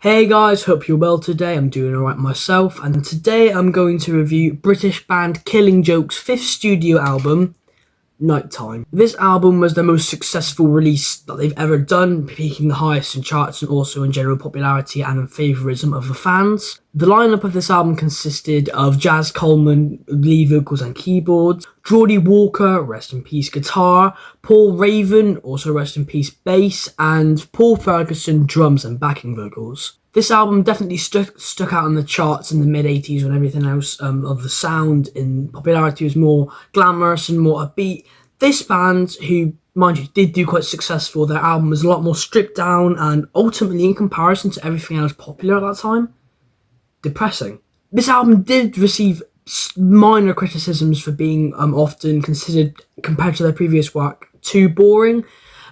Hey guys, hope you're well today. I'm doing alright myself, and today I'm going to review British band Killing Joke's fifth studio album, Nighttime. This album was the most successful release that they've ever done, peaking the highest in charts and also in general popularity and in favoritism of the fans. The lineup of this album consisted of Jazz Coleman, lead vocals and keyboards, Geordie Walker, rest in peace, guitar, Paul Raven, also rest in peace, bass, and Paul Ferguson, drums and backing vocals. This album definitely stuck out on the charts in the mid-80s when everything else of the sound in popularity was more glamorous and more upbeat. This band, who, mind you, did do quite successful, their album was a lot more stripped down and ultimately, in comparison to everything else popular at that time, depressing. This album did receive minor criticisms for being often considered, compared to their previous work, too boring,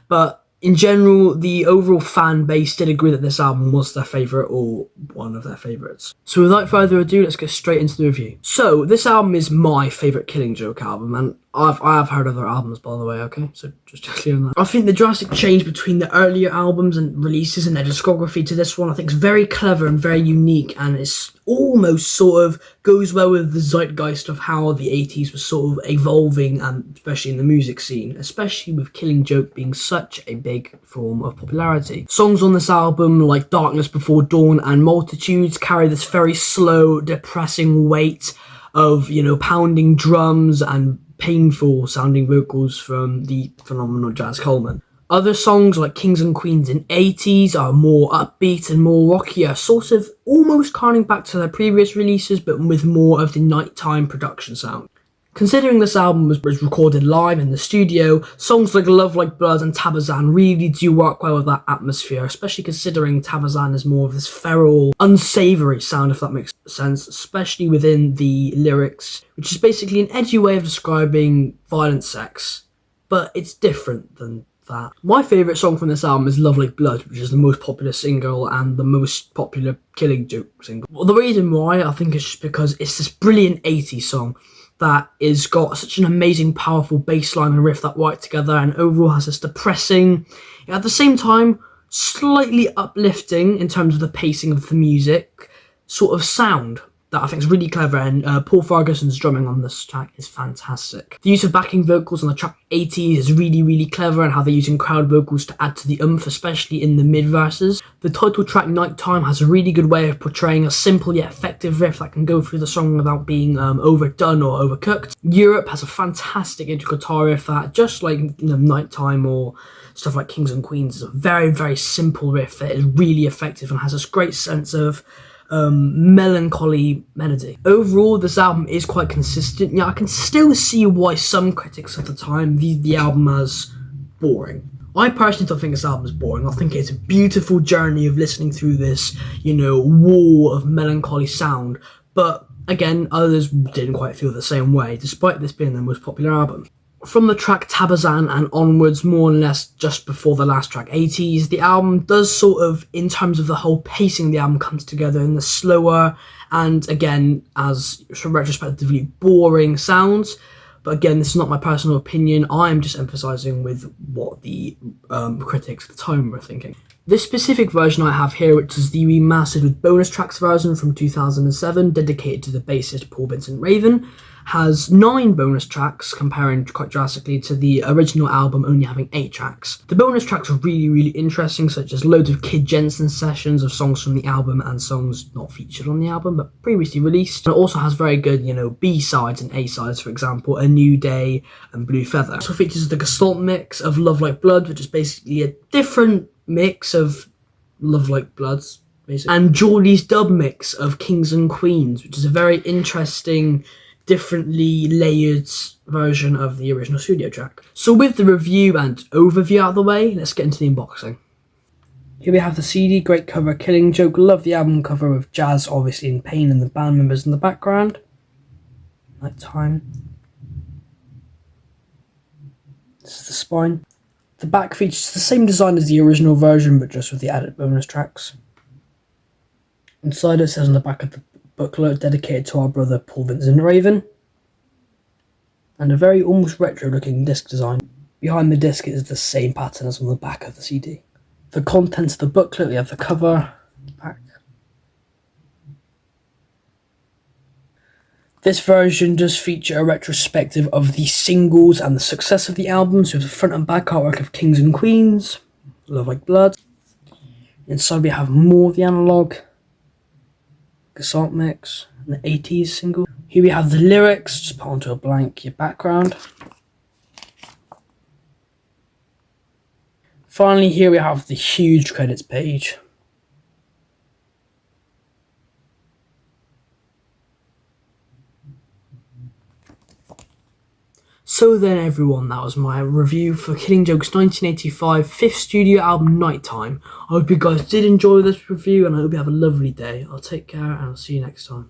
but in general, the overall fan base did agree that this album was their favourite or one of their favourites. So without further ado, let's get straight into the review. So this album is my favourite Killing Joke album, and I have heard other albums, by the way, okay? So just clear on that. I think the drastic change between the earlier albums and releases in their discography to this one, I think is very clever and very unique, and it's almost sort of goes well with the zeitgeist of how the 80s was sort of evolving, and especially in the music scene, especially with Killing Joke being such a big form of popularity. Songs on this album like Darkness Before Dawn and Multitudes carry this very slow, depressing weight of, pounding drums and painful sounding vocals from the phenomenal Jazz Coleman. Other songs like Kings and Queens in 80s are more upbeat and more rockier, sort of almost harking back to their previous releases but with more of the nighttime production sound. Considering this album was recorded live in the studio, songs like Love Like Blood and Tabazan really do work well with that atmosphere, especially considering Tabazan is more of this feral, unsavoury sound, if that makes sense, especially within the lyrics, which is basically an edgy way of describing violent sex, but it's different than that. My favourite song from this album is Love Like Blood, which is the most popular single and the most popular Killing Joke single. Well, the reason why, I think, is just because it's this brilliant 80s song that is got such an amazing, powerful bass line and riff that work together, and overall has this depressing, at the same time, slightly uplifting in terms of the pacing of the music, sort of sound that I think is really clever, and Paul Ferguson's drumming on this track is fantastic. The use of backing vocals on the track 80s is really, really clever, and how they're using crowd vocals to add to the oomph, especially in the mid-verses. The title track Nighttime has a really good way of portraying a simple yet effective riff that can go through the song without being overdone or overcooked. Europe has a fantastic intro guitar riff that, just like Nighttime or stuff like Kings and Queens, is a very, very simple riff that is really effective and has this great sense of melancholy melody. Overall, this album is quite consistent. I can still see why some critics at the time viewed the album as boring. I personally don't think this album is boring. I think it's a beautiful journey of listening through this, wall of melancholy sound. But again, others didn't quite feel the same way, despite this being their most popular album. From the track Tabazan and onwards, more or less just before the last track, 80s, the album does sort of, in terms of the whole pacing of the album, comes together in the slower and, again, as retrospectively boring sounds. But again, this is not my personal opinion. I am just emphasising with what the critics at the time were thinking. This specific version I have here, which is the remastered with bonus tracks version from 2007, dedicated to the bassist Paul Vincent Raven, has 9 bonus tracks, comparing quite drastically to the original album only having 8 tracks. The bonus tracks are really, really interesting, such as loads of Kid Jensen sessions of songs from the album and songs not featured on the album but previously released. And it also has very good, B-sides and A-sides, for example, A New Day and Blue Feather. It also features the Gestalt mix of Love Like Blood, which is basically a different mix of Love Like Bloods, basically, and Geordie's dub mix of Kings and Queens, which is a very interesting, differently layered version of the original studio track. So with the review and overview out of the way, let's get into the unboxing. Here we have the CD, great cover, Killing Joke. Love the album cover with Jazz obviously in pain and the band members in the background. Nighttime. This is the spine. The back features the same design as the original version, but just with the added bonus tracks. Inside it says on the back of the booklet, dedicated to our brother Paul Vincent Raven. And a very almost retro looking disc design. Behind the disc is the same pattern as on the back of the CD. The contents of the booklet, we have the cover, Back. This version does feature a retrospective of the singles and the success of the album, so the front and back artwork of Kings and Queens, Love Like Blood. Inside we have more of the analog Gasalt mix and the 80s single. Here we have the lyrics, just put onto a blank background. Finally, here we have the huge credits page. So then everyone, that was my review for Killing Joke's 1985 fifth studio album, Nighttime. I hope you guys did enjoy this review and I hope you have a lovely day. I'll take care and I'll see you next time.